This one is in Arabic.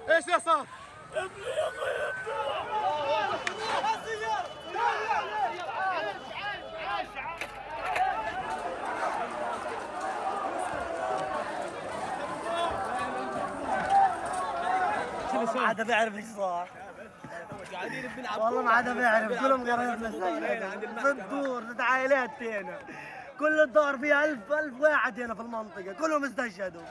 ايش اللي صار؟ ما عاد بيعرف ايش صار. والله ما عاد بيعرف، كلهم قرايبنا ست دور، ست عائلات هنا، كل الدور فيها 1000 واحد هنا في المنطقة، كلهم استشهدوا.